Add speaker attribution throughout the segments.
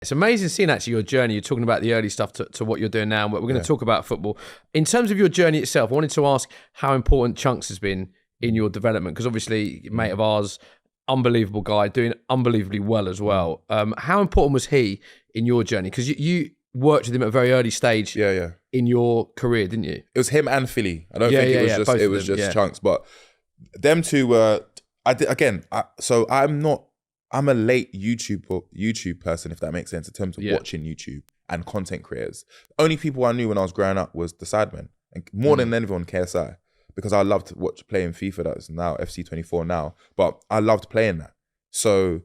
Speaker 1: It's amazing seeing actually your journey. You're talking about the early stuff to what you're doing now, but we're going to talk about football. In terms of your journey itself, I wanted to ask how important Chunkz has been in your development, because obviously, a mate of ours, unbelievable guy, doing unbelievably well as well. How important was he in your journey? Because you worked with him at a very early stage in your career, didn't you?
Speaker 2: It was him and Philly. I don't think it was just Chunkz, but them two were. I'm a late YouTube person, if that makes sense, in terms of watching YouTube and content creators. The only people I knew when I was growing up was the Sidemen, and more than anyone, KSI, because I loved playing FIFA. That's now FC24 now, but I loved playing that. So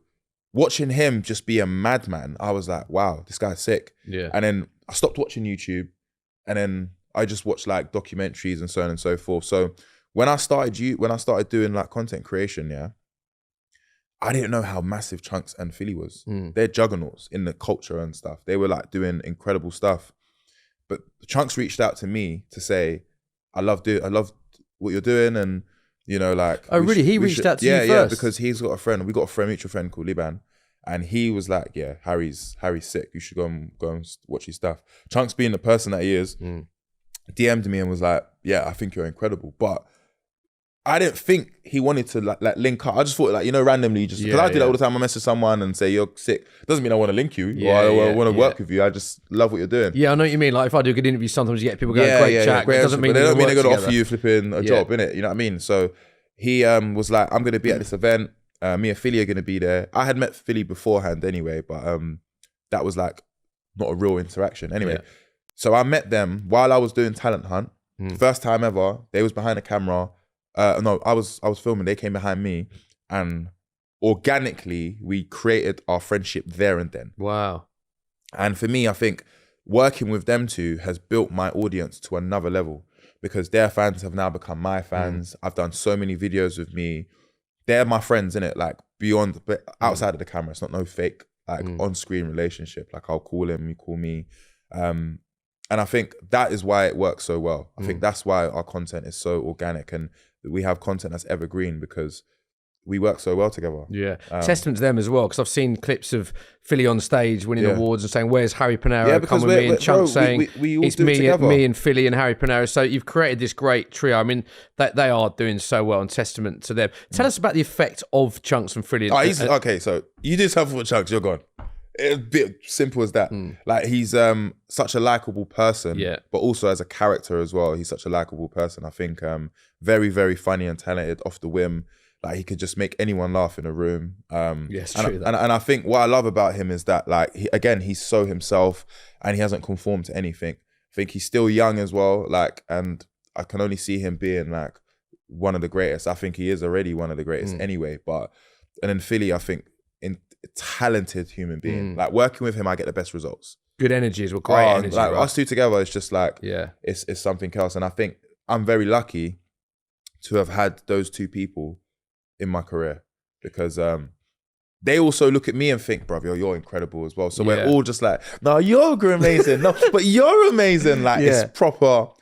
Speaker 2: watching him just be a madman, I was like, wow, this guy's sick. Yeah. And then I stopped watching YouTube, and then I just watched like documentaries and so on and so forth. So when I started doing like content creation, I didn't know how massive Chunkz and Filly was. They're juggernauts in the culture and stuff. They were like doing incredible stuff. But Chunkz reached out to me to say, I love what you're doing, and you know, like. Oh, really? He reached out to you first? Yeah, because he's got a friend. We got a mutual friend called Liban, and he was like, "Yeah, Harry's sick. You should go and watch his stuff." Chunkz, being the person that he is, DM'd me and was like, "Yeah, I think you're incredible," but I didn't think he wanted to like link up. I just thought like, randomly just, because I do that all the time. I message someone and say, you're sick. Doesn't mean I want to link you or I want to work with you. I just love what you're doing. Yeah,
Speaker 1: I know what you mean. Like if I do a good interview, sometimes you get people going, great chat. It doesn't mean
Speaker 2: they're going to offer you flipping a job, innit? You know what I mean? So he was like, I'm going to be at this event. Me and Filly are going to be there. I had met Filly beforehand anyway, but that was like not a real interaction. Anyway, so I met them while I was doing Talent Hunt. First time ever. They was behind the camera. No, I was filming. They came behind me, and organically we created our friendship there and then.
Speaker 1: Wow.
Speaker 2: And for me, I think working with them two has built my audience to another level, because their fans have now become my fans. I've done so many videos with me. They're my friends, innit? Like beyond, but outside of the camera, it's not no fake like on-screen relationship. Like I'll call him, you call me. And I think that is why it works so well. I think that's why our content is so organic, and we have content that's evergreen, because we work so well together. Yeah,
Speaker 1: testament to them as well, because I've seen clips of Filly on stage winning awards and saying, "Where's Harry Pinero?"
Speaker 2: Yeah, because
Speaker 1: come with me, and Chunkz saying,
Speaker 2: we all
Speaker 1: "It's me and Filly and Harry Pinero." So you've created this great trio. I mean, they are doing so well, and testament to them. Tell us about the effect of Chunkz and Filly.
Speaker 2: Okay, so you do something for Chunkz, you're gone. It's a bit simple as that. Like he's such a likable person, but also as a character as well. He's such a likable person. I think very, very funny and talented off the whim. Like he could just make anyone laugh in a room.
Speaker 1: Yes, true.
Speaker 2: And I think what I love about him is that like he's so himself, and he hasn't conformed to anything. I think he's still young as well. Like, and I can only see him being like one of the greatest. I think he is already one of the greatest anyway. And then Filly, I think, talented human being. Like working with him, I get the best results.
Speaker 1: Good energy as well. Great energy.
Speaker 2: Like
Speaker 1: right?
Speaker 2: Us two together, it's just like it's something else. And I think I'm very lucky to have had those two people in my career, because they also look at me and think, bro, you're incredible as well. So we're all just like, no, you're amazing. No, but you're amazing. Like it's proper.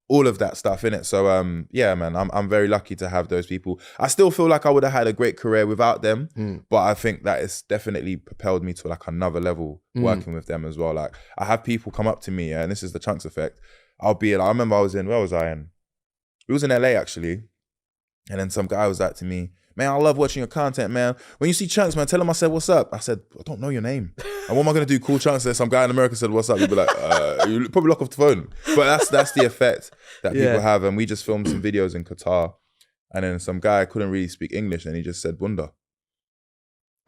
Speaker 2: All of that stuff in it. So yeah, man, I'm very lucky to have those people. I still feel like I would have had a great career without them, but I think that it's definitely propelled me to like another level working with them as well. Like I have people come up to me, and this is the Chunkz effect. I'll be like, I remember I was in, where was I in? We was in LA actually, and then some guy was like to me, "Man, I love watching your content, man. When you see Chunkz, man, tell him I said, what's up?" I said, "I don't know your name." And what am I going to do? Call Chunkz? Some guy in America said, "What's up?" You'd be like, you probably lock off the phone. But that's the effect that people have. And we just filmed some videos in Qatar. And then some guy couldn't really speak English, and he just said, "Bunda."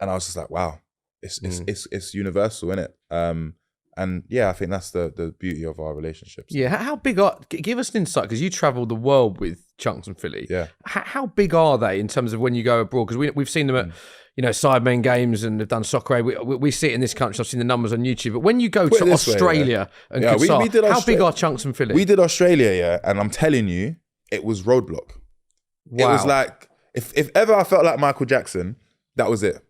Speaker 2: And I was just like, wow, it's universal, innit? And yeah, I think that's the beauty of our relationships.
Speaker 1: Yeah, how big give us an insight, because you travel the world with Chunkz and Filly.
Speaker 2: Yeah.
Speaker 1: How big are they in terms of when you go abroad? Because we've seen them at, Sidemen games, and they've done Soccer Aid. We see it in this country. I've seen the numbers on YouTube. But when you go to Australia and Qatar, how big are Chunkz and Filly?
Speaker 2: We did Australia, and I'm telling you, it was roadblock. Wow. It was like, if ever I felt like Michael Jackson, that was it.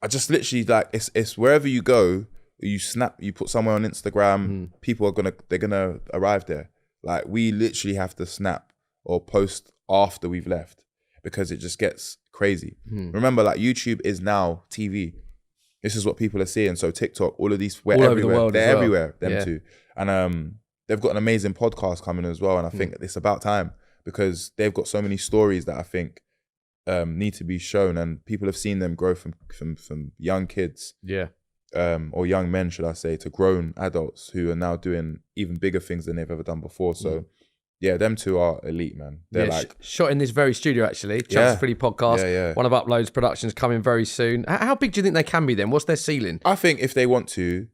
Speaker 2: I just literally, like, it's wherever you go, you snap, you put somewhere on Instagram, people they're gonna arrive there. Like we literally have to snap or post after we've left, because it just gets crazy. Remember, like YouTube is now TV. this is what people are seeing. So TikTok, all of these,
Speaker 1: All over the
Speaker 2: everywhere.
Speaker 1: world
Speaker 2: They're
Speaker 1: as well.
Speaker 2: everywhere, them
Speaker 1: Yeah.
Speaker 2: two. And they've got an amazing podcast coming as well. And I think it's about time, because they've got so many stories that I think need to be shown, and people have seen them grow from young kids, or young men, should I say, to grown adults who are now doing even bigger things than they've ever done before. So yeah, them two are elite, man. They're like
Speaker 1: shot in this very studio, actually. Chunkz Filly podcast.
Speaker 2: Yeah.
Speaker 1: One of Upload's productions coming very soon. How big do you think they can be then? What's their ceiling?
Speaker 2: I think if they want to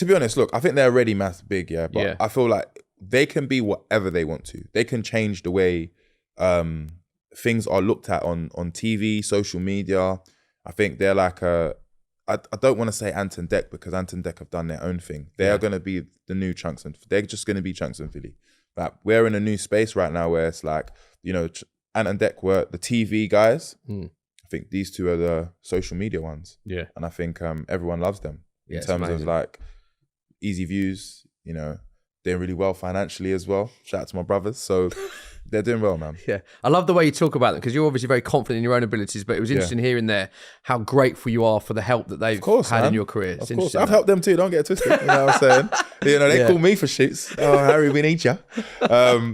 Speaker 2: be honest, look, I think they're already massive big, but I feel like they can be whatever they want to. They can change the way things are looked at on TV, social media. I think they're like I don't want to say Ant and Dec, because Ant and Dec have done their own thing. They are going to be the new Chunkz, and they're just going to be Chunkz and Filly. Like, we're in a new space right now where it's like, you know, Ant and Dec were the TV guys. I think these two are the social media ones. Yeah. And I think everyone loves them in terms of like easy views, you know, doing really well financially as well. Shout out to my brothers. So they're doing well, man.
Speaker 1: Yeah. I love the way you talk about them, because you're obviously very confident in your own abilities, but it was interesting hearing there how grateful you are for the help that they've had in your career.
Speaker 2: Of course. I've helped them too. Don't get it twisted. You know what I'm saying? You know, they call me for shoots. Oh, Harry, we need you.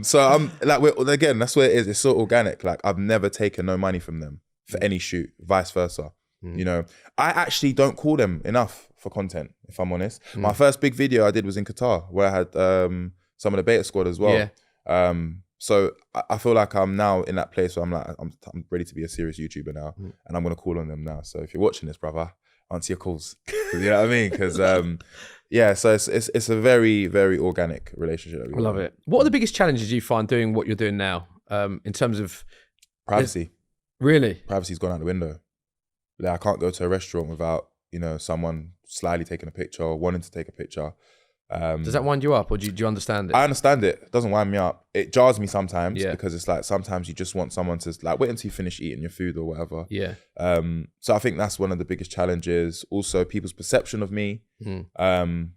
Speaker 2: So I'm like, again, that's where it is. It's so organic. Like, I've never taken no money from them for any shoot, vice versa. You know, I actually don't call them enough for content, if I'm honest. My first big video I did was in Qatar, where I had some of the beta squad as well. So I feel like I'm now in that place where I'm like, I'm ready to be a serious YouTuber now, and I'm gonna call on them now. So if you're watching this, brother, answer your calls. You know what I mean? Because so it's a very, very organic relationship.
Speaker 1: I love it. What are the biggest challenges you find doing what you're doing now, in terms of
Speaker 2: privacy?
Speaker 1: Really,
Speaker 2: privacy's gone out the window. Like, I can't go to a restaurant without, you know, someone slyly taking a picture or wanting to take a picture.
Speaker 1: Does that wind you up, or do you understand it?
Speaker 2: I understand it. It doesn't wind me up. It jars me sometimes, because it's like sometimes you just want someone to like wait until you finish eating your food or whatever. So I think that's one of the biggest challenges. Also, people's perception of me can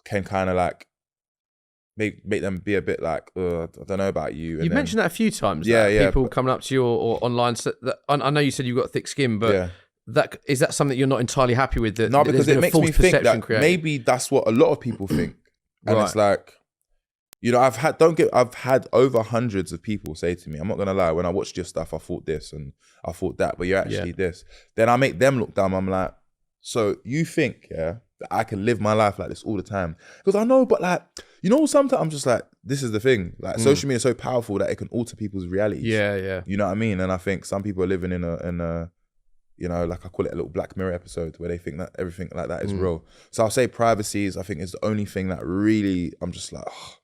Speaker 2: kind of like make them be a bit like, I don't know about you.
Speaker 1: You've mentioned that a few times. People coming up to you or online. So I know you said you've got thick skin, but is that something that you're not entirely happy with?
Speaker 2: No, because it makes me think that maybe that's what a lot of people think. And it's like, you know, I've had over hundreds of people say to me, I'm not gonna lie, when I watched your stuff, I thought this and I thought that, but you're actually this. Then I make them look dumb. I'm like, so you think, that I can live my life like this all the time? Because I know, but like, you know, sometimes I'm just like, this is the thing. Like, social media is so powerful that it can alter people's realities. You know what I mean? And I think some people are living in a you know, like I call it a little Black Mirror episode where they think that everything like that is real. So I'll say privacy is, I think, is the only thing that really, I'm just like, oh,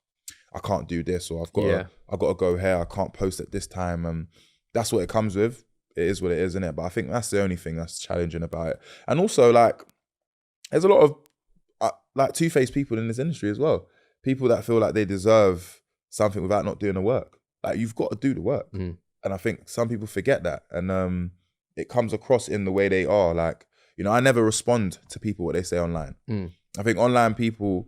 Speaker 2: I can't do this, or I've got to go here. I can't post at this time. And that's what it comes with. It is what it is, isn't it? But I think that's the only thing that's challenging about it. And also, like, there's a lot of like two-faced people in this industry as well. People that feel like they deserve something without not doing the work. Like, you've got to do the work. And I think some people forget that. And it comes across in the way they are. Like, you know, I never respond to people what they say online. I think online people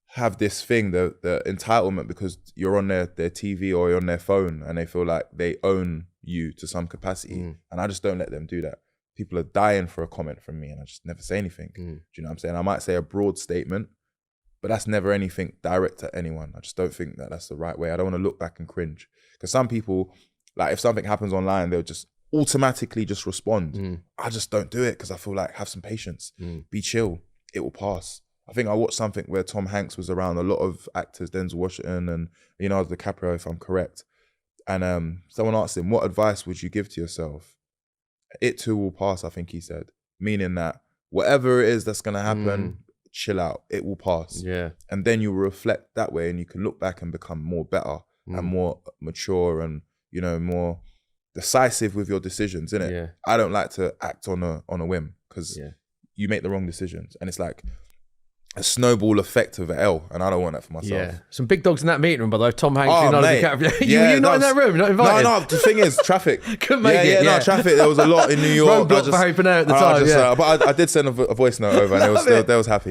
Speaker 2: have this thing, the entitlement, because you're on their TV or you're on their phone, and they feel like they own you to some capacity. And I just don't let them do that. People are dying for a comment from me, and I just never say anything. Do you know what I'm saying? I might say a broad statement, but that's never anything direct at anyone. I just don't think that that's the right way. I don't want to look back and cringe. Because some people, like, if something happens online, they'll just automatically just respond. I just don't do it, because I feel like, have some patience, be chill, it will pass. I think I watched something where Tom Hanks was around a lot of actors, Denzel Washington and Leonardo DiCaprio, if I'm correct. And someone asked him, what advice would you give to yourself? It too will pass, I think he said. Meaning that whatever it is that's going to happen, chill out, it will pass. And then you will reflect that way, and you can look back and become more better and more mature and, you know, more decisive with your decisions, innit? I don't like to act on a whim, because you make the wrong decisions, and it's like a snowball effect of an L, and I don't want that for myself.
Speaker 1: Some big dogs in that meeting room, by the way. Tom Hanks, Leonardo DiCaprio. You're not in that room, you're not invited.
Speaker 2: No, the thing is, traffic.
Speaker 1: Couldn't make it.
Speaker 2: No, traffic. There was a lot in New York.
Speaker 1: Roadblock for Harry Pinero at the time.
Speaker 2: But I did send a voice note over, and they was happy.